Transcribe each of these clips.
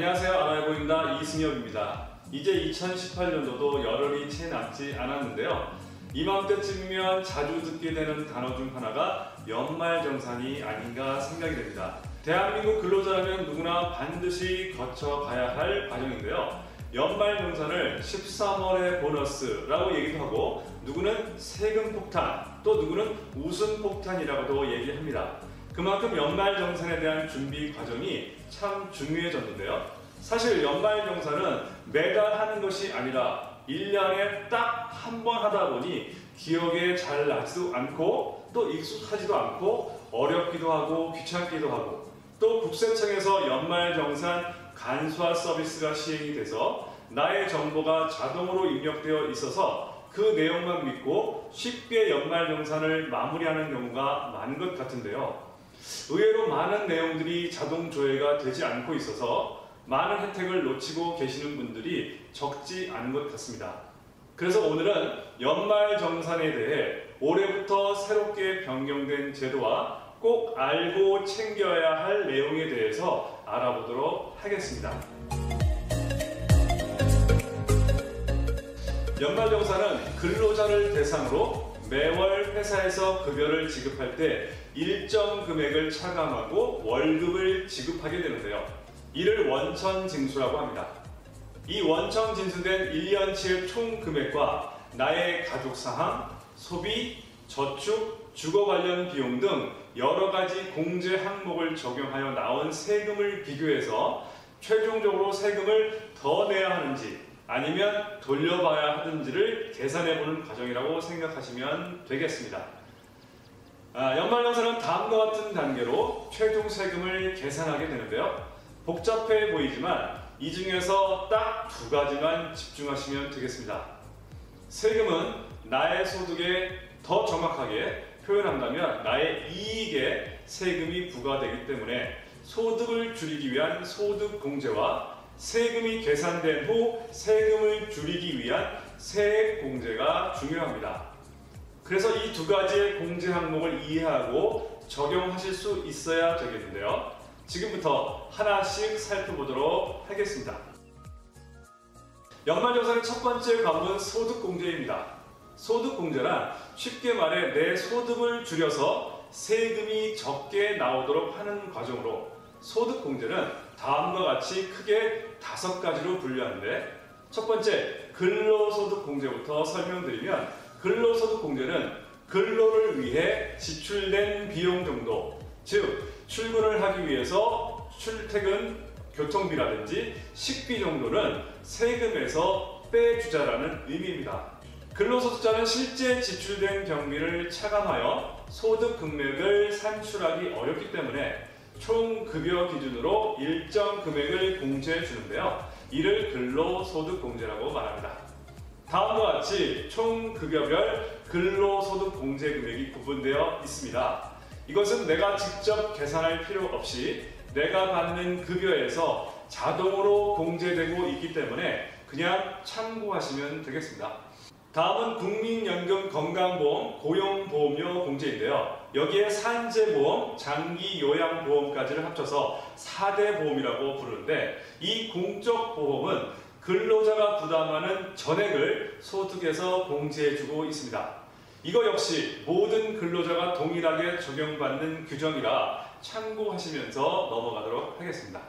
안녕하세요. 아나해보입니다. 이승엽입니다. 이제 2018년도도 열흘이 채 남지 않았는데요. 이맘때쯤이면 자주 듣게 되는 단어 중 하나가 연말정산이 아닌가 생각이 됩니다. 대한민국 근로자라면 누구나 반드시 거쳐가야 할 과정인데요. 연말정산을 13월의 보너스라고 얘기도 하고, 누구는 세금 폭탄, 또 누구는 웃음 폭탄이라고도 얘기합니다. 그만큼 연말정산에 대한 준비 과정이 참 중요해졌는데요. 사실 연말정산은 매달 하는 것이 아니라 1년에 딱 한 번 하다 보니 기억에 잘 나지도 않고 또 익숙하지도 않고 어렵기도 하고 귀찮기도 하고, 또 국세청에서 연말정산 간소화 서비스가 시행이 돼서 나의 정보가 자동으로 입력되어 있어서 그 내용만 믿고 쉽게 연말정산을 마무리하는 경우가 많은 것 같은데요. 의외로 많은 내용들이 자동 조회가 되지 않고 있어서 많은 혜택을 놓치고 계시는 분들이 적지 않은 것 같습니다. 그래서 오늘은 연말정산에 대해 올해부터 새롭게 변경된 제도와 꼭 알고 챙겨야 할 내용에 대해서 알아보도록 하겠습니다. 연말정산은 근로자를 대상으로 매월 회사에서 급여를 지급할 때 일정 금액을 차감하고 월급을 지급하게 되는데요. 이를 원천징수라고 합니다. 이 원천징수된 1년치의 총 금액과 나의 가족사항, 소비, 저축, 주거 관련 비용 등 여러 가지 공제 항목을 적용하여 나온 세금을 비교해서 최종적으로 세금을 더 내야 하는지 아니면 돌려봐야 하든지를 계산해보는 과정이라고 생각하시면 되겠습니다. 연말정산은 다음과 같은 단계로 최종 세금을 계산하게 되는데요. 복잡해 보이지만 이 중에서 딱 두 가지만 집중하시면 되겠습니다. 세금은 나의 소득에 더 정확하게 표현한다면 나의 이익에 세금이 부과되기 때문에 소득을 줄이기 위한 소득공제와 세금이 계산된 후 세금을 줄이기 위한 세액공제가 중요합니다. 그래서 이 두 가지의 공제 항목을 이해하고 적용하실 수 있어야 되겠는데요. 지금부터 하나씩 살펴보도록 하겠습니다. 연말정산의 첫 번째 과목은 소득공제입니다. 소득공제란 쉽게 말해 내 소득을 줄여서 세금이 적게 나오도록 하는 과정으로, 소득공제는 다음과 같이 크게 5가지로 분류하는데, 첫 번째 근로소득공제부터 설명드리면, 근로소득공제는 근로를 위해 지출된 비용 정도, 즉 출근을 하기 위해서 출퇴근 교통비라든지 식비 정도는 세금에서 빼주자라는 의미입니다. 근로소득자는 실제 지출된 경비를 차감하여 소득 금액을 산출하기 어렵기 때문에 총 급여 기준으로 일정 금액을 공제해 주는데요. 이를 근로소득공제라고 말합니다. 다음과 같이 총 급여별 근로소득 공제 금액이 구분되어 있습니다. 이것은 내가 직접 계산할 필요 없이 내가 받는 급여에서 자동으로 공제되고 있기 때문에 그냥 참고하시면 되겠습니다. 다음은 국민연금 건강보험 고용보험료 공제인데요. 여기에 산재보험, 장기요양보험까지를 합쳐서 4대 보험이라고 부르는데, 이 공적 보험은 근로자가 부담하는 전액을 소득에서 공제해주고 있습니다. 이거 역시 모든 근로자가 동일하게 적용받는 규정이라 참고하시면서 넘어가도록 하겠습니다.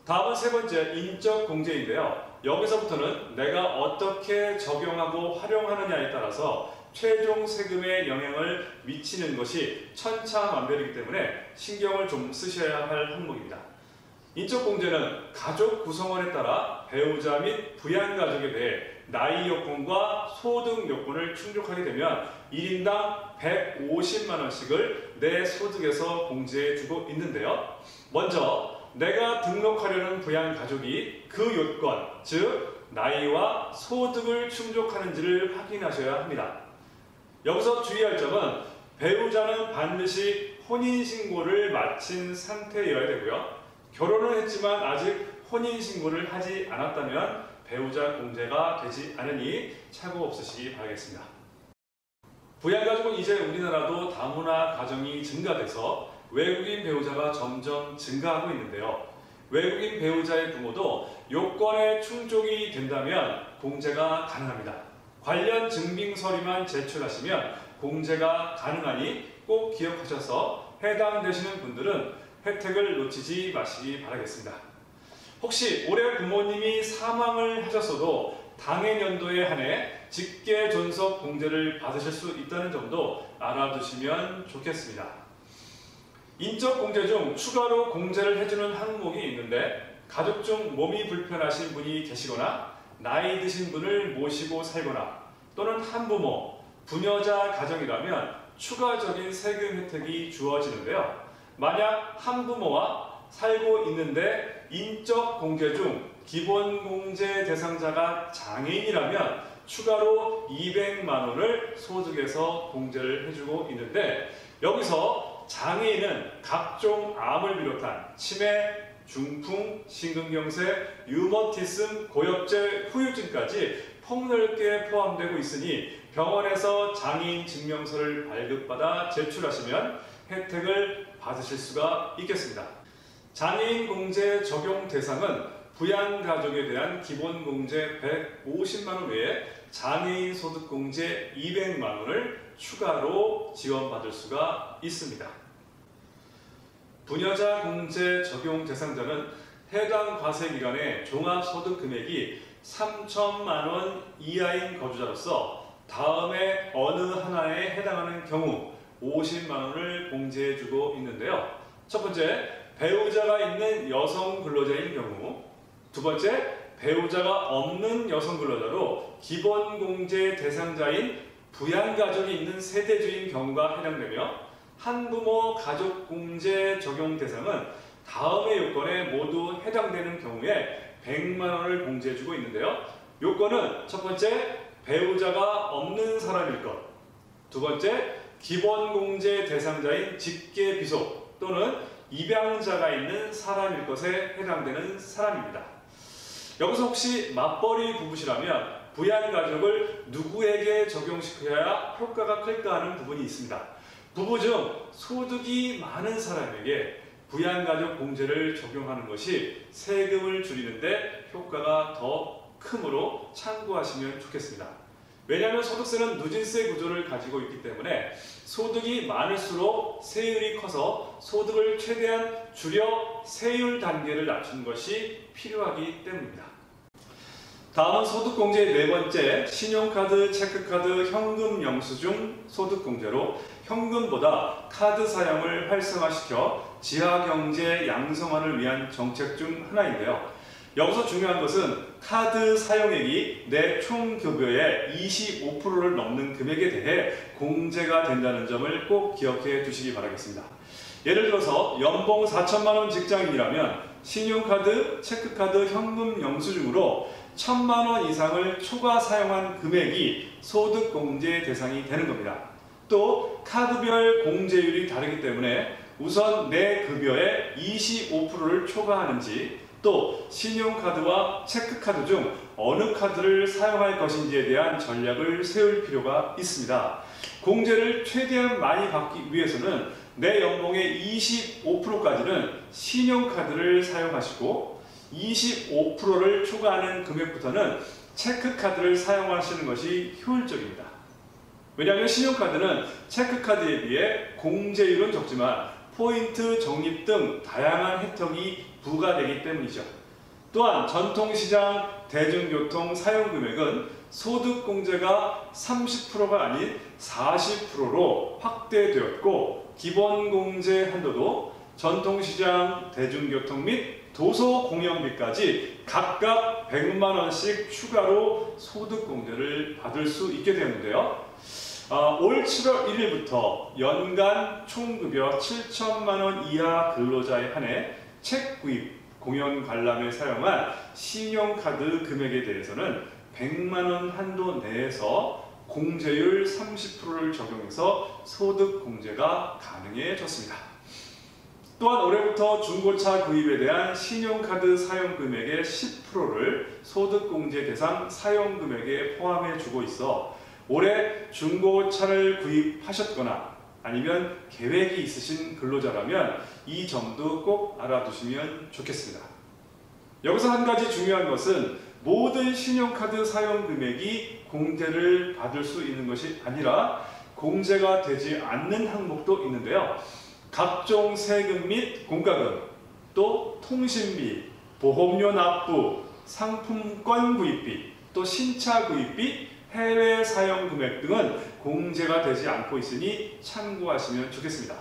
다음은 세 번째 인적공제인데요. 여기서부터는 내가 어떻게 적용하고 활용하느냐에 따라서 최종 세금에 영향을 미치는 것이 천차만별이기 때문에 신경을 좀 쓰셔야 할 항목입니다. 인적공제는 가족 구성원에 따라 배우자 및 부양가족에 대해 나이 요건과 소득 요건을 충족하게 되면 1인당 150만원씩을 내 소득에서 공제해주고 있는데요. 먼저 내가 등록하려는 부양가족이 그 요건, 즉 나이와 소득을 충족하는지를 확인하셔야 합니다. 여기서 주의할 점은 배우자는 반드시 혼인신고를 마친 상태여야 되고요. 결혼을 했지만 아직 혼인신고를 하지 않았다면 배우자 공제가 되지 않으니 착오 없으시기 바라겠습니다. 부양가족은 이제 우리나라도 다문화 가정이 증가돼서 외국인 배우자가 점점 증가하고 있는데요. 외국인 배우자의 부모도 요건에 충족이 된다면 공제가 가능합니다. 관련 증빙 서류만 제출하시면 공제가 가능하니 꼭 기억하셔서 해당되시는 분들은 혜택을 놓치지 마시기 바라겠습니다. 혹시 올해 부모님이 사망을 하셨어도 당해년도에 한해 직계 존속 공제를 받으실 수 있다는 점도 알아두시면 좋겠습니다. 인적 공제 중 추가로 공제를 해주는 항목이 있는데 가족 중 몸이 불편하신 분이 계시거나 나이 드신 분을 모시고 살거나 또는 한부모, 부녀자 가정이라면 추가적인 세금 혜택이 주어지는데요. 만약 한부모와 살고 있는데 인적 공제 중 기본 공제 대상자가 장애인이라면 추가로 200만 원을 소득에서 공제를 해주고 있는데 여기서 장애인은 각종 암을 비롯한 치매, 중풍, 심근경색, 류머티즘, 고엽제, 후유증까지 폭넓게 포함되고 있으니 병원에서 장애인 증명서를 발급받아 제출하시면 혜택을 받으실 수가 있겠습니다. 장애인 공제 적용 대상은 부양가족에 대한 기본 공제 150만 원 외에 장애인 소득 공제 200만 원을 추가로 지원받을 수가 있습니다. 부녀자 공제 적용 대상자는 해당 과세 기간에 종합소득 금액이 3천만 원 이하인 거주자로서 다음에 어느 하나에 해당하는 경우 50만 원을 공제해주고 있는데요. 첫 번째, 배우자가 있는 여성 근로자인 경우, 두 번째, 배우자가 없는 여성 근로자로 기본 공제 대상자인 부양가족이 있는 세대주인 경우가 해당되며 한부모 가족 공제 적용 대상은 다음의 요건에 모두 해당되는 경우에 100만 원을 공제해주고 있는데요. 요건은 첫 번째, 배우자가 없는 사람일 것, 두 번째, 기본 공제 대상자인 직계 비속 또는 입양자가 있는 사람일 것에 해당되는 사람입니다. 여기서 혹시 맞벌이 부부시라면 부양가족을 누구에게 적용시켜야 효과가 클까 하는 부분이 있습니다. 부부 중 소득이 많은 사람에게 부양가족 공제를 적용하는 것이 세금을 줄이는데 효과가 더 크므로 참고하시면 좋겠습니다. 왜냐하면 소득세는 누진세 구조를 가지고 있기 때문에 소득이 많을수록 세율이 커서 소득을 최대한 줄여 세율 단계를 낮추는 것이 필요하기 때문입니다. 다음은 소득공제의 네 번째, 신용카드, 체크카드, 현금 영수증 소득공제로 현금보다 카드 사용을 활성화시켜 지하경제 양성화를 위한 정책 중 하나인데요. 여기서 중요한 것은 카드 사용액이 내 총 급여의 25%를 넘는 금액에 대해 공제가 된다는 점을 꼭 기억해 두시기 바라겠습니다. 예를 들어서 연봉 4천만 원 직장인이라면 신용카드, 체크카드, 현금 영수증으로 1,000만 원 이상을 초과 사용한 금액이 소득공제 대상이 되는 겁니다. 또 카드별 공제율이 다르기 때문에 우선 내 급여의 25%를 초과하는지 또 신용카드와 체크카드 중 어느 카드를 사용할 것인지에 대한 전략을 세울 필요가 있습니다. 공제를 최대한 많이 받기 위해서는 내 연봉의 25%까지는 신용카드를 사용하시고 25%를 초과하는 금액부터는 체크카드를 사용하시는 것이 효율적입니다. 왜냐하면 신용카드는 체크카드에 비해 공제율은 적지만 포인트 적립 등 다양한 혜택이 부과되기 때문이죠. 또한 전통시장 대중교통 사용금액은 소득공제가 30%가 아닌 40%로 확대되었고 기본공제 한도도 전통시장 대중교통 및 도서공연비까지 각각 100만 원씩 추가로 소득공제를 받을 수 있게 되었는데요. 올 7월 1일부터 연간 총급여 7천만 원 이하 근로자에 한해 책 구입, 공연 관람에 사용한 신용카드 금액에 대해서는 100만 원 한도 내에서 공제율 30%를 적용해서 소득공제가 가능해졌습니다. 또한 올해부터 중고차 구입에 대한 신용카드 사용금액의 10%를 소득공제 대상 사용금액에 포함해주고 있어 올해 중고차를 구입하셨거나 아니면 계획이 있으신 근로자라면 이 점도 꼭 알아두시면 좋겠습니다. 여기서 한 가지 중요한 것은 모든 신용카드 사용 금액이 공제를 받을 수 있는 것이 아니라 공제가 되지 않는 항목도 있는데요. 각종 세금 및 공과금, 또 통신비, 보험료 납부, 상품권 구입비, 또 신차 구입비, 해외 사용 금액 등은 공제가 되지 않고 있으니 참고하시면 좋겠습니다.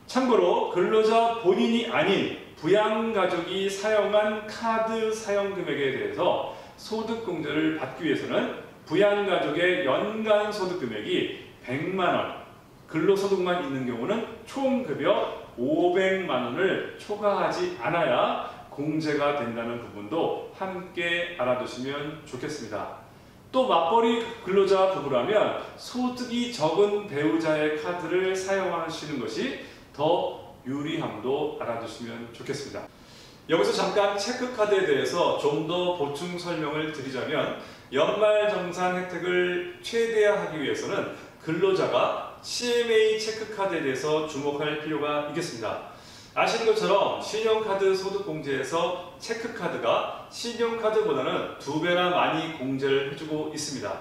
참고로 근로자 본인이 아닌 부양가족이 사용한 카드 사용 금액에 대해서 소득공제를 받기 위해서는 부양가족의 연간 소득 금액이 100만 원, 근로소득만 있는 경우는 총급여 500만 원을 초과하지 않아야 공제가 된다는 부분도 함께 알아두시면 좋겠습니다. 또 맞벌이 근로자 부부라면 소득이 적은 배우자의 카드를 사용하시는 것이 더 유리함도 알아두시면 좋겠습니다. 여기서 잠깐 체크카드에 대해서 좀 더 보충 설명을 드리자면 연말정산 혜택을 최대화하기 위해서는 근로자가 CMA 체크카드에 대해서 주목할 필요가 있겠습니다. 아시는 것처럼 신용카드 소득공제에서 체크카드가 신용카드보다는 2배나 많이 공제를 해주고 있습니다.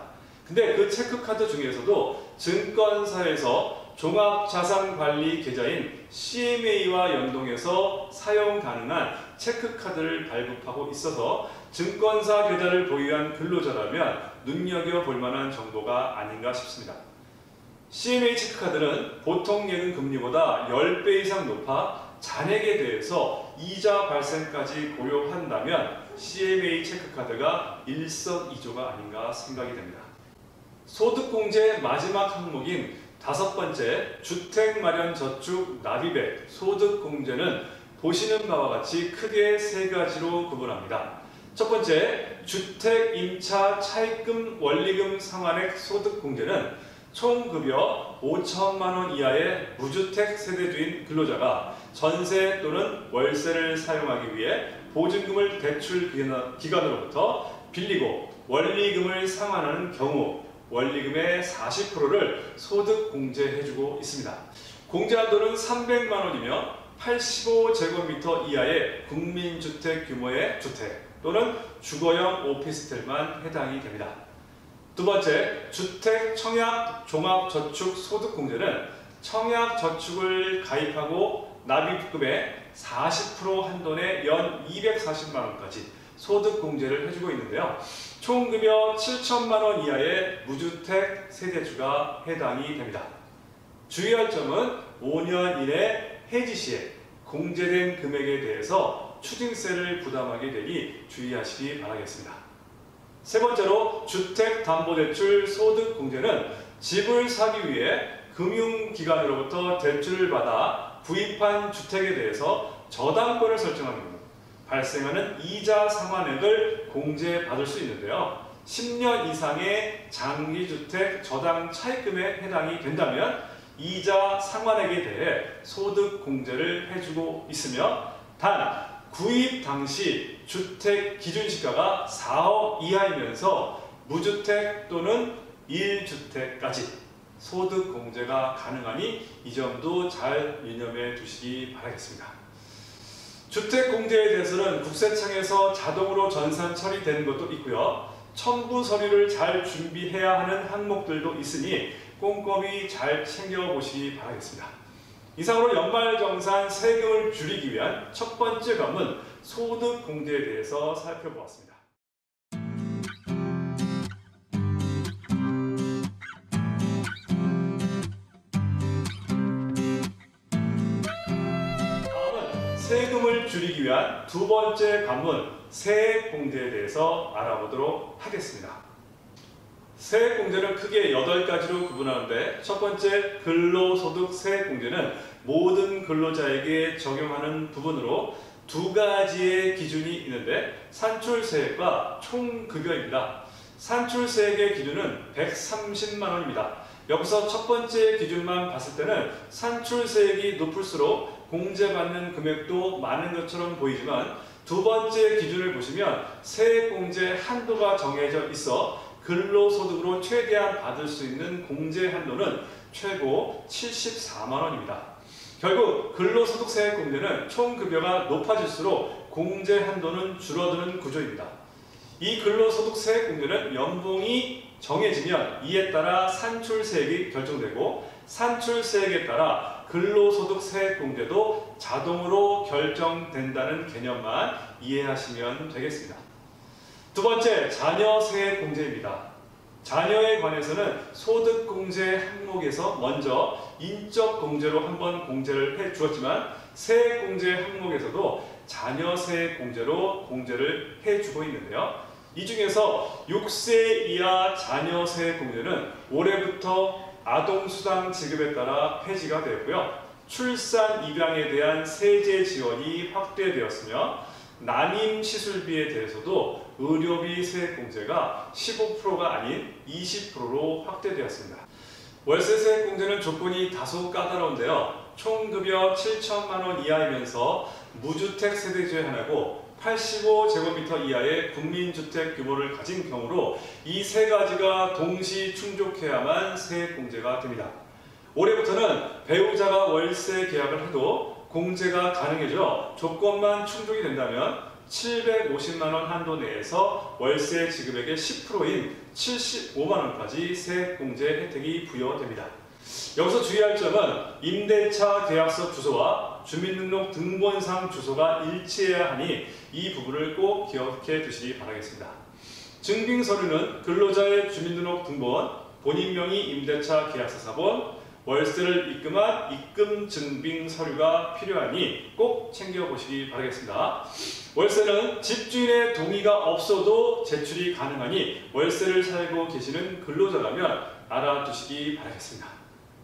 근데 그 체크카드 중에서도 증권사에서 종합자산관리 계좌인 CMA와 연동해서 사용 가능한 체크카드를 발급하고 있어서 증권사 계좌를 보유한 근로자라면 눈여겨볼 만한 정보가 아닌가 싶습니다. CMA 체크카드는 보통 예금 금리보다 10배 이상 높아 잔액에 대해서 이자 발생까지 고려한다면 CMA 체크카드가 일석이조가 아닌가 생각이 됩니다. 소득공제 마지막 항목인 5번째 주택마련저축 납입액 소득공제는 보시는 바와 같이 크게 3가지로 구분합니다. 첫 번째, 주택임차 차입금 원리금 상환액 소득공제는 총급여 5천만 원 이하의 무주택 세대주인 근로자가 전세 또는 월세를 사용하기 위해 보증금을 대출 기관으로부터 빌리고 원리금을 상환하는 경우 원리금의 40%를 소득공제해주고 있습니다. 공제한도는 300만 원이며 85제곱미터 이하의 국민주택 규모의 주택 또는 주거용 오피스텔만 해당이 됩니다. 두 번째, 주택 청약 종합저축 소득공제는 청약저축을 가입하고 납입금의 40% 한돈에 연 240만 원까지 소득공제를 해주고 있는데요. 총급여 7천만 원 이하의 무주택 세대주가 해당이 됩니다. 주의할 점은 5년 이내 해지 시에 공제된 금액에 대해서 추징세를 부담하게 되니 주의하시기 바라겠습니다. 세 번째로 주택담보대출 소득공제는 집을 사기 위해 금융기관으로부터 대출을 받아 구입한 주택에 대해서 저당권을 설정하는 경우 발생하는 이자 상환액을 공제받을 수 있는데요. 10년 이상의 장기주택 저당 차입금에 해당이 된다면 이자 상환액에 대해 소득공제를 해주고 있으며 단 구입 당시 주택 기준시가가 4억 이하이면서 무주택 또는 1주택까지 소득공제가 가능하니 이 점도 잘 유념해 두시기 바라겠습니다. 주택공제에 대해서는 국세청에서 자동으로 전산 처리되는 것도 있고요. 첨부 서류를 잘 준비해야 하는 항목들도 있으니 꼼꼼히 잘 챙겨보시기 바라겠습니다. 이상으로 연말정산 세금을 줄이기 위한 첫 번째 관문 소득공제에 대해서 살펴보았습니다. 다음은 세금을 줄이기 위한 두 번째 관문 세액공제에 대해서 알아보도록 하겠습니다. 세액공제는 크게 8가지로 구분하는데 첫 번째 근로소득 세액공제는 모든 근로자에게 적용하는 부분으로 2가지의 기준이 있는데 산출세액과 총급여입니다. 산출세액의 기준은 130만 원입니다. 여기서 첫 번째 기준만 봤을 때는 산출세액이 높을수록 공제받는 금액도 많은 것처럼 보이지만 두 번째 기준을 보시면 세액공제 한도가 정해져 있어 근로소득으로 최대한 받을 수 있는 공제 한도는 최고 74만 원입니다. 결국 근로소득세액공제는 총급여가 높아질수록 공제 한도는 줄어드는 구조입니다. 이 근로소득 세액 공제는 연봉이 정해지면 이에 따라 산출세액이 결정되고 산출세액에 따라 근로소득 세액 공제도 자동으로 결정된다는 개념만 이해하시면 되겠습니다. 두 번째, 자녀 세액 공제입니다. 자녀에 관해서는 소득공제 항목에서 먼저 인적 공제로 한번 공제를 해 주었지만 세액 공제 항목에서도 자녀 세액 공제로 공제를 해 주고 있는데요. 이 중에서 6세 이하 자녀 세액 공제는 올해부터 아동수당 지급에 따라 폐지가 되었고요. 출산 입양에 대한 세제 지원이 확대되었으며 난임 시술비에 대해서도 의료비 세액 공제가 15%가 아닌 20%로 확대되었습니다. 월세 세액 공제는 조건이 다소 까다로운데요. 총급여 7천만 원 이하이면서 무주택 세대 중에 하나고 85제곱미터 이하의 국민주택 규모를 가진 경우로 이 세 가지가 동시 충족해야만 세액 공제가 됩니다. 올해부터는 배우자가 월세 계약을 해도 공제가 가능해져 조건만 충족이 된다면 750만 원 한도 내에서 월세 지급액의 10%인 75만 원까지 세액 공제 혜택이 부여됩니다. 여기서 주의할 점은 임대차 계약서 주소와 주민등록 등본상 주소가 일치해야 하니 이 부분을 꼭 기억해 두시기 바라겠습니다. 증빙서류는 근로자의 주민등록 등본, 본인 명의 임대차 계약서 사본, 월세를 입금한 입금 증빙 서류가 필요하니 꼭 챙겨보시기 바라겠습니다. 월세는 집주인의 동의가 없어도 제출이 가능하니 월세를 살고 계시는 근로자라면 알아두시기 바라겠습니다.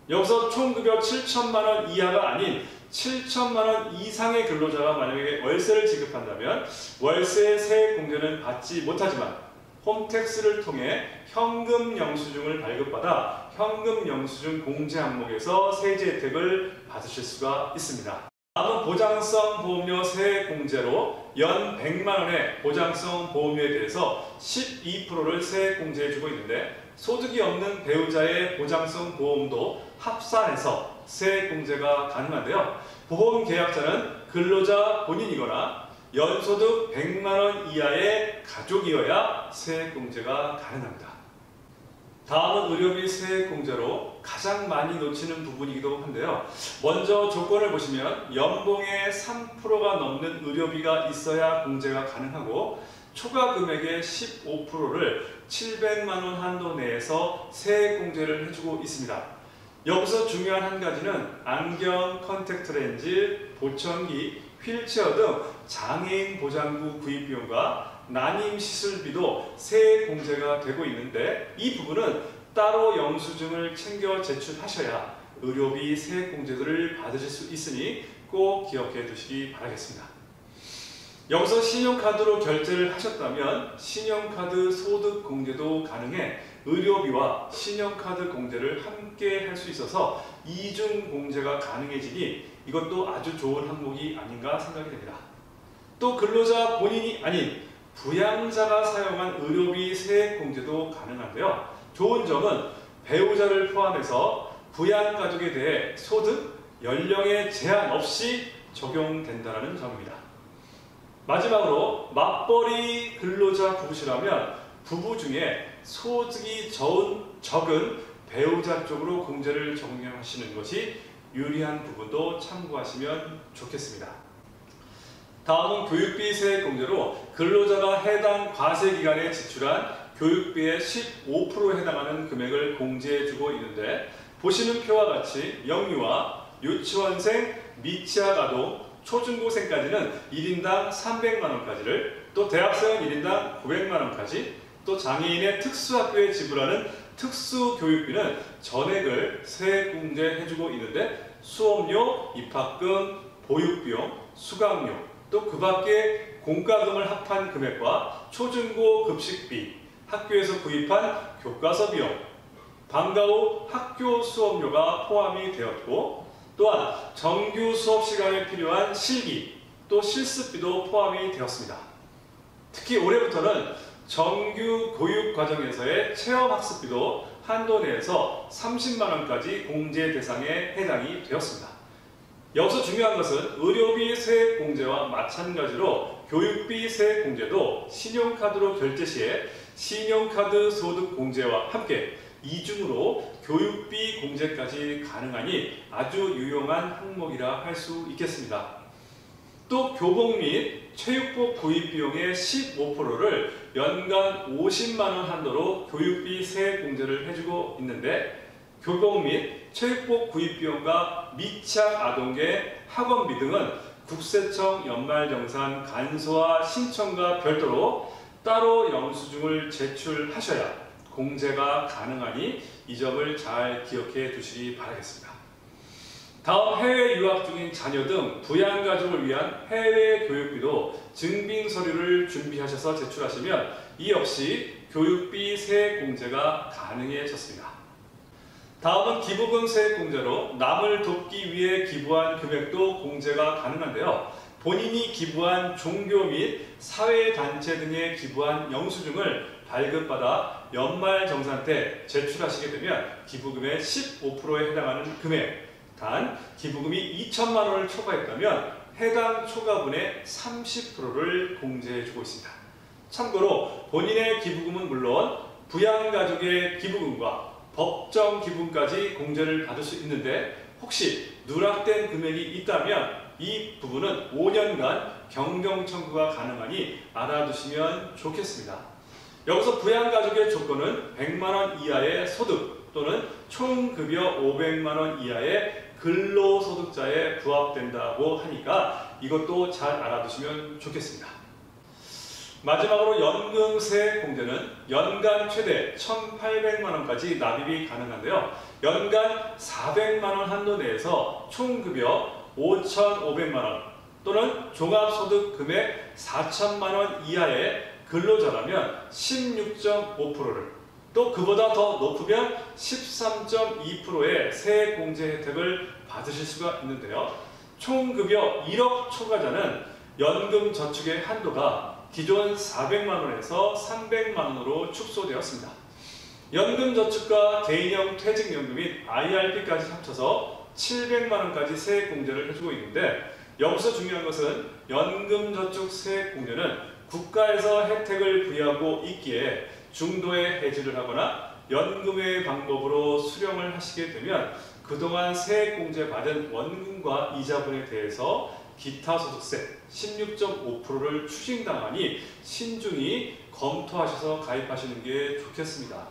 여기서 총급여 7천만 원 이하가 아닌 7천만 원 이상의 근로자가 만약에 월세를 지급한다면 월세 세액 공제는 받지 못하지만 홈택스를 통해 현금 영수증을 발급받아 현금 영수증 공제 항목에서 세제 혜택을 받으실 수가 있습니다. 다음은 보장성 보험료 세액 공제로 연 100만 원의 보장성 보험료에 대해서 12%를 세액 공제해주고 있는데 소득이 없는 배우자의 보장성 보험도 합산해서 세액 공제가 가능한데요. 보험 계약자는 근로자 본인이거나 연소득 100만 원 이하의 가족이어야 세액 공제가 가능합니다. 다음은 의료비 세액 공제로 가장 많이 놓치는 부분이기도 한데요. 먼저 조건을 보시면 연봉의 3%가 넘는 의료비가 있어야 공제가 가능하고 초과 금액의 15%를 700만 원 한도 내에서 세액 공제를 해주고 있습니다. 여기서 중요한 한 가지는 안경, 컨택트 렌즈, 보청기, 휠체어 등 장애인 보장구 구입 비용과 난임 시술비도 세액 공제가 되고 있는데 이 부분은 따로 영수증을 챙겨 제출하셔야 의료비 세액 공제를 받으실 수 있으니 꼭 기억해 두시기 바라겠습니다. 여기서 신용카드로 결제를 하셨다면 신용카드 소득 공제도 가능해 의료비와 신용카드 공제를 함께 할 수 있어서 이중 공제가 가능해지니 이것도 아주 좋은 항목이 아닌가 생각이 됩니다. 또 근로자 본인이 아닌 부양자가 사용한 의료비 세액 공제도 가능한데요. 좋은 점은 배우자를 포함해서 부양가족에 대해 소득, 연령의 제한 없이 적용된다는 점입니다. 마지막으로 맞벌이 근로자 부부시라면 부부 중에 소득이 적은 배우자 쪽으로 공제를 적용하시는 것이 유리한 부분도 참고하시면 좋겠습니다. 다음은 교육비 세액 공제로 근로자가 해당 과세기간에 지출한 교육비의 15%에 해당하는 금액을 공제해주고 있는데 보시는 표와 같이 영유아, 유치원생, 미취학 아동, 초중고생까지는 1인당 300만 원까지를 또 대학생은 1인당 900만 원까지 또 장애인의 특수학교에 지불하는 특수교육비는 전액을 세액 공제해주고 있는데 수업료, 입학금, 보육비용, 수강료 또 그 밖에 공과금을 합한 금액과 초중고 급식비, 학교에서 구입한 교과서 비용, 방과 후 학교 수업료가 포함이 되었고 또한 정규 수업 시간에 필요한 실기, 또 실습비도 포함이 되었습니다. 특히 올해부터는 정규 교육 과정에서의 체험학습비도 한도 내에서 30만 원까지 공제 대상에 해당이 되었습니다. 여기서 중요한 것은 의료비 세액 공제와 마찬가지로 교육비 세액 공제도 신용카드로 결제 시에 신용카드 소득 공제와 함께 이중으로 교육비 공제까지 가능하니 아주 유용한 항목이라 할 수 있겠습니다. 또 교복 및 체육복 구입 비용의 15%를 연간 50만 원 한도로 교육비 세액 공제를 해주고 있는데, 교복 및 체육복 구입 비용과 미취학 아동계 학원비 등은 국세청 연말정산 간소화 신청과 별도로 따로 영수증을 제출하셔야 공제가 가능하니 이 점을 잘 기억해 두시기 바라겠습니다. 다음 해외 유학 중인 자녀 등 부양가족을 위한 해외 교육비도 증빙 서류를 준비하셔서 제출하시면 이 역시 교육비 세액 공제가 가능해졌습니다. 다음은 기부금 세액 공제로 남을 돕기 위해 기부한 금액도 공제가 가능한데요. 본인이 기부한 종교 및 사회단체 등에 기부한 영수증을 발급받아 연말정산 때 제출하시게 되면 기부금의 15%에 해당하는 금액, 단 기부금이 2천만 원을 초과했다면 해당 초과분의 30%를 공제해주고 있습니다. 참고로 본인의 기부금은 물론 부양가족의 기부금과 법정 기부금까지 공제를 받을 수 있는데, 혹시 누락된 금액이 있다면 이 부분은 5년간 경경 청구가 가능하니 알아두시면 좋겠습니다. 여기서 부양가족의 조건은 100만 원 이하의 소득 또는 총급여 500만 원 이하의 근로소득자에 부합된다고 하니까 이것도 잘 알아두시면 좋겠습니다. 마지막으로 연금세 공제는 연간 최대 1,800만 원까지 납입이 가능한데요. 연간 400만 원 한도 내에서 총급여 5,500만 원 또는 종합소득 금액 4천만 원 이하의 근로자라면 16.5%를, 또 그보다 더 높으면 13.2%의 세액 공제 혜택을 받으실 수가 있는데요. 총급여 1억 초과자는 연금 저축의 한도가 기존 400만 원에서 300만 원으로 축소되었습니다. 연금 저축과 개인형 퇴직연금 및 IRP까지 합쳐서 700만 원까지 세액 공제를 해주고 있는데, 여기서 중요한 것은 연금 저축 세액 공제는 국가에서 혜택을 부여하고 있기에 중도에 해지를 하거나 연금의 방법으로 수령을 하시게 되면 그동안 세액 공제 받은 원금과 이자분에 대해서 기타 소득세 16.5%를 추징당하니 신중히 검토하셔서 가입하시는 게 좋겠습니다.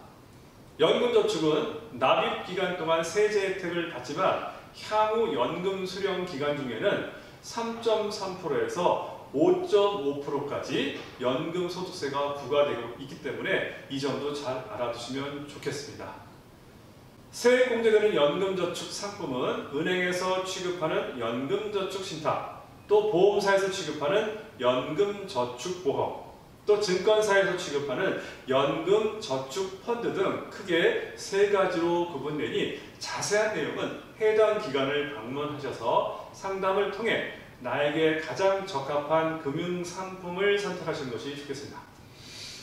연금저축은 납입 기간 동안 세제 혜택을 받지만 향후 연금 수령 기간 중에는 3.3%에서 5.5%까지 연금 소득세가 부과되고 있기 때문에 이 점도 잘 알아두시면 좋겠습니다. 세액 공제되는 연금저축 상품은 은행에서 취급하는 연금저축 신탁, 또 보험사에서 취급하는 연금저축보험, 또 증권사에서 취급하는 연금저축펀드 등 크게 세 가지로 구분되니 자세한 내용은 해당 기관을 방문하셔서 상담을 통해 나에게 가장 적합한 금융상품을 선택하시는 것이 좋겠습니다.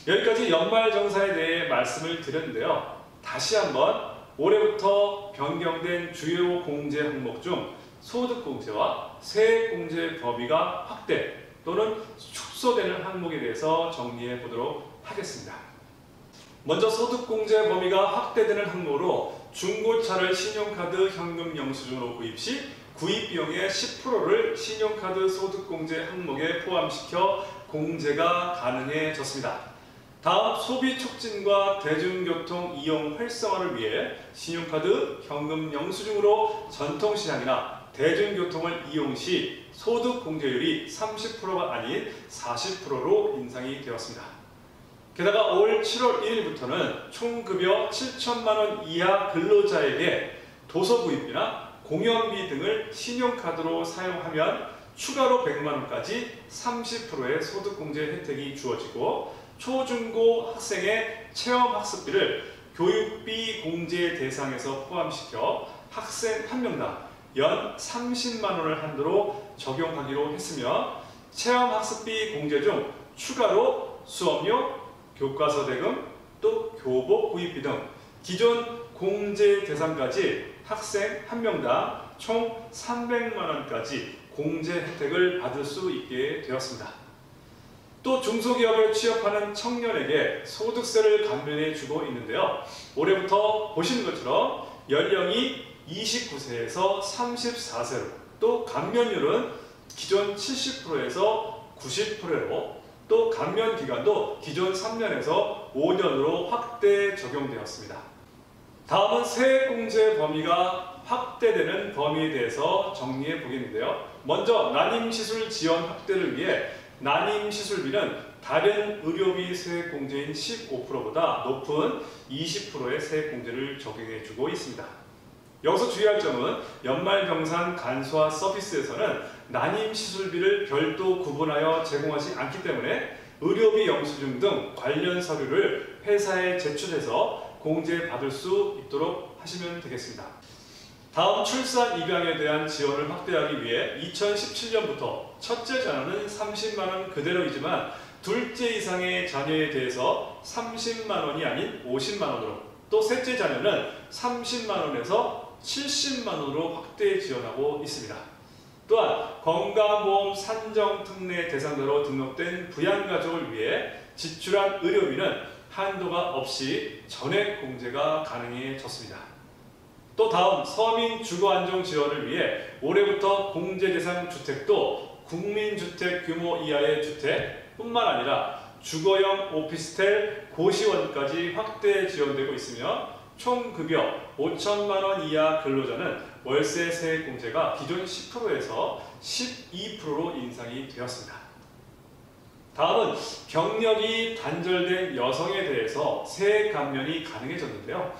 여기까지 연말정산에 대해 말씀을 드렸는데요. 다시 한번 올해부터 변경된 주요 공제 항목 중 소득공제와 세액공제 범위가 확대 또는 축소되는 항목에 대해서 정리해 보도록 하겠습니다. 먼저 소득공제 범위가 확대되는 항목으로 중고차를 신용카드 현금 영수증으로 구입 시 구입 비용의 10%를 신용카드 소득공제 항목에 포함시켜 공제가 가능해졌습니다. 다음 소비 촉진과 대중교통 이용 활성화를 위해 신용카드, 현금 영수증으로 전통시장이나 대중교통을 이용 시 소득공제율이 30%가 아닌 40%로 인상이 되었습니다. 게다가 올 7월 1일부터는 총급여 7천만 원 이하 근로자에게 도서구입비나 공연비 등을 신용카드로 사용하면 추가로 100만 원까지 30%의 소득공제 혜택이 주어지고, 초중고 학생의 체험학습비를 교육비 공제 대상에서 포함시켜 학생 한 명당 연 30만 원을 한도로 적용하기로 했으며, 체험학습비 공제 중 추가로 수업료, 교과서 대금, 또 교복 구입비 등 기존 공제 대상까지 학생 한 명당 총 300만 원까지 공제 혜택을 받을 수 있게 되었습니다. 또 중소기업에 취업하는 청년에게 소득세를 감면해 주고 있는데요. 올해부터 보시는 것처럼 연령이 29세에서 34세로, 또 감면율은 기존 70%에서 90%로, 또 감면 기간도 기존 3년에서 5년으로 확대 적용되었습니다. 다음은 세액공제 범위가 확대되는 범위에 대해서 정리해 보겠는데요. 먼저 난임시술 지원 확대를 위해 난임시술비는 다른 의료비 세액공제인 15%보다 높은 20%의 세액공제를 적용해 주고 있습니다. 여기서 주의할 점은 연말정산 간소화 서비스에서는 난임시술비를 별도 구분하여 제공하지 않기 때문에 의료비 영수증 등 관련 서류를 회사에 제출해서 공제받을 수 있도록 하시면 되겠습니다. 다음 출산 입양에 대한 지원을 확대하기 위해 2017년부터 첫째 자녀는 30만원 그대로이지만 둘째 이상의 자녀에 대해서 30만원이 아닌 50만원으로, 또 셋째 자녀는 30만원에서 70만원으로 확대 지원하고 있습니다. 또한 건강보험 산정특례 대상자로 등록된 부양가족을 위해 지출한 의료비는 한도가 없이 전액 공제가 가능해졌습니다. 또 다음 서민 주거안정 지원을 위해 올해부터 공제 대상 주택도 국민주택 규모 이하의 주택 뿐만 아니라 주거형 오피스텔 고시원까지 확대 지원되고 있으며 총 급여 5천만원 이하 근로자는 월세 세액 공제가 기존 10%에서 12%로 인상이 되었습니다. 다음은 경력이 단절된 여성에 대해서 세액 감면이 가능해졌는데요.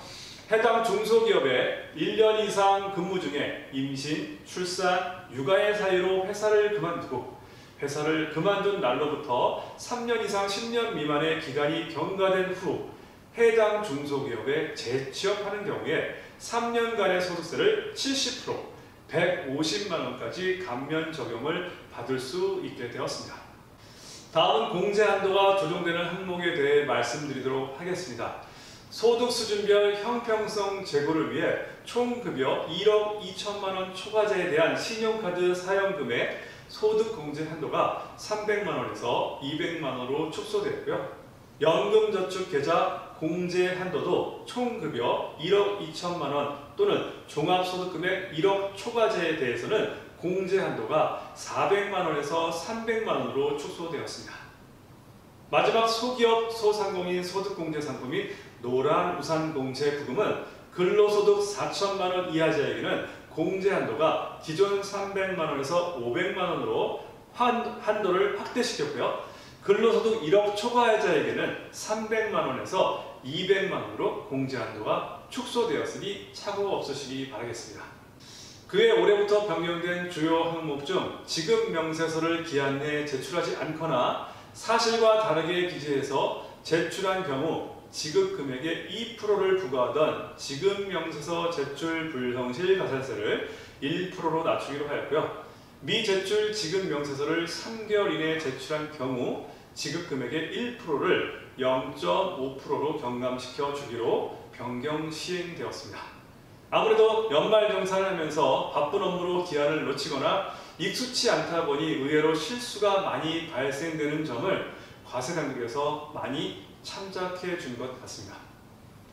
해당 중소기업에 1년 이상 근무 중에 임신, 출산, 육아의 사유로 회사를 그만두고 회사를 그만둔 날로부터 3년 이상 10년 미만의 기간이 경과된 후 해당 중소기업에 재취업하는 경우에 3년간의 소득세를 70%, 150만원까지 감면 적용을 받을 수 있게 되었습니다. 다음은 공제 한도가 조정되는 항목에 대해 말씀드리도록 하겠습니다. 소득 수준별 형평성 제고를 위해 총 급여 1억 2천만원 초과자에 대한 신용카드 사용금액 소득 공제 한도가 300만원에서 200만원으로 축소되었고요. 연금저축계좌 공제 한도도 총 급여 1억 2천만원 또는 종합소득금액 1억 초과자에 대해서는 공제 한도가 400만원에서 300만원으로 축소되었습니다. 마지막 소기업 소상공인 소득공제 상품인 노란우산공제 부금은 근로소득 4천만원 이하자에게는 공제 한도가 기존 300만원에서 500만원으로 한도를 확대시켰고요. 근로소득 1억 초과자에게는 300만원에서 200만원으로 공제 한도가 축소되었으니 착오 없으시기 바라겠습니다. 그해 올해부터 변경된 주요 항목 중 지급 명세서를 기한 내에 제출하지 않거나 사실과 다르게 기재해서 제출한 경우 지급 금액의 2%를 부과하던 지급 명세서 제출 불성실 가산세를 1%로 낮추기로 하였고요. 미제출 지급 명세서를 3개월 이내에 제출한 경우 지급 금액의 1%를 0.5%로 경감시켜 주기로 변경 시행되었습니다. 아무래도 연말정산을 하면서 바쁜 업무로 기한을 놓치거나 익숙치 않다 보니 의외로 실수가 많이 발생되는 점을 과세당국에서 많이 참작해 준 것 같습니다.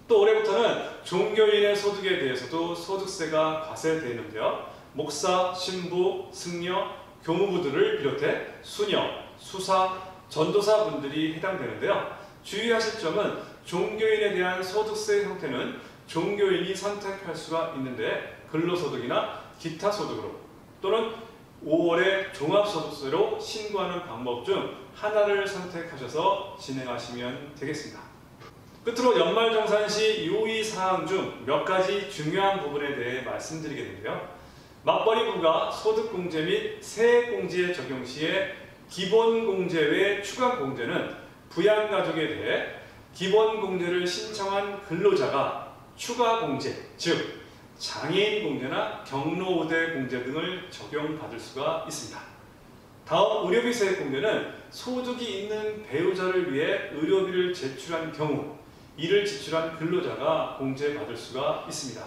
또 올해부터는 종교인의 소득에 대해서도 소득세가 과세되는데요. 목사, 신부, 승려, 교무부들을 비롯해 수녀, 수사, 전도사 분들이 해당되는데요. 주의하실 점은 종교인에 대한 소득세 형태는 종교인이 선택할 수가 있는데 근로소득이나 기타 소득으로 또는 5월에 종합소득세로 신고하는 방법 중 하나를 선택하셔서 진행하시면 되겠습니다. 끝으로 연말정산 시 유의사항 중 몇 가지 중요한 부분에 대해 말씀드리겠는데요. 맞벌이부가 소득공제 및 세액공제 적용 시에 기본공제 외 추가공제는 부양가족에 대해 기본공제를 신청한 근로자가 추가공제, 즉 장애인 공제나 경로우대 공제 등을 적용받을 수가 있습니다. 다음 의료비 세액 공제는 소득이 있는 배우자를 위해 의료비를 제출한 경우 이를 지출한 근로자가 공제받을 수가 있습니다.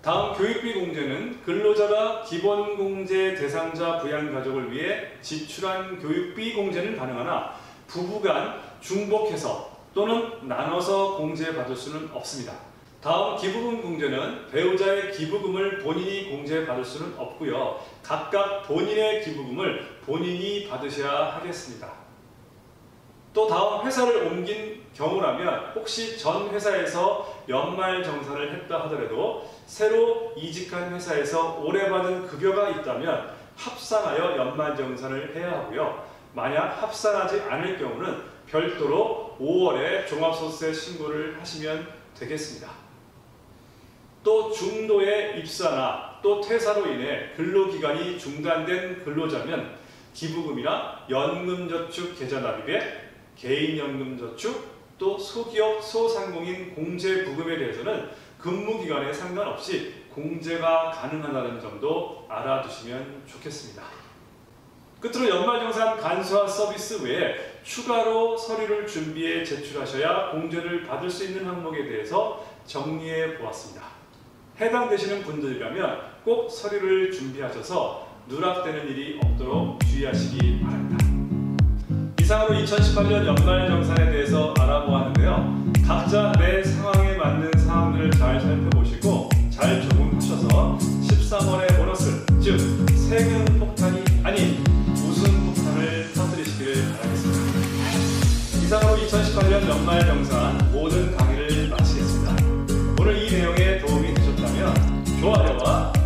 다음 교육비 공제는 근로자가 기본공제 대상자 부양가족을 위해 지출한 교육비 공제는 가능하나 부부간 중복해서 또는 나눠서 공제받을 수는 없습니다. 다음 기부금 공제는 배우자의 기부금을 본인이 공제받을 수는 없고요. 각각 본인의 기부금을 본인이 받으셔야 하겠습니다. 또 다음 회사를 옮긴 경우라면 혹시 전 회사에서 연말정산을 했다 하더라도 새로 이직한 회사에서 올해 받은 급여가 있다면 합산하여 연말정산을 해야 하고요. 만약 합산하지 않을 경우는 별도로 5월에 종합소득세 신고를 하시면 되겠습니다. 또 중도에 입사나 또 퇴사로 인해 근로기간이 중단된 근로자면 기부금이나 연금저축 계좌납입에 개인연금저축 또 소기업 소상공인 공제부금에 대해서는 근무기간에 상관없이 공제가 가능하다는 점도 알아두시면 좋겠습니다. 끝으로 연말정산 간소화 서비스 외에 추가로 서류를 준비해 제출하셔야 공제를 받을 수 있는 항목에 대해서 정리해 보았습니다. 해당되시는 분들이라면 꼭 서류를 준비하셔서 누락되는 일이 없도록 주의하시기 바랍니다. 이상으로 2018년 연말정산에 대해서 알아보았는데요. 각자 내 상황에 맞는 사항들을 잘 살펴보시고 잘 적응하셔서 13월의 보너스, 즉 세금 폭탄이 아닌 웃음 폭탄을 터뜨리시길 바라겠습니다. 이상으로 2018년 연말정산 모든 강의를 마치겠습니다. 오늘 이 내용에 도움이 되셨다면 좋아요와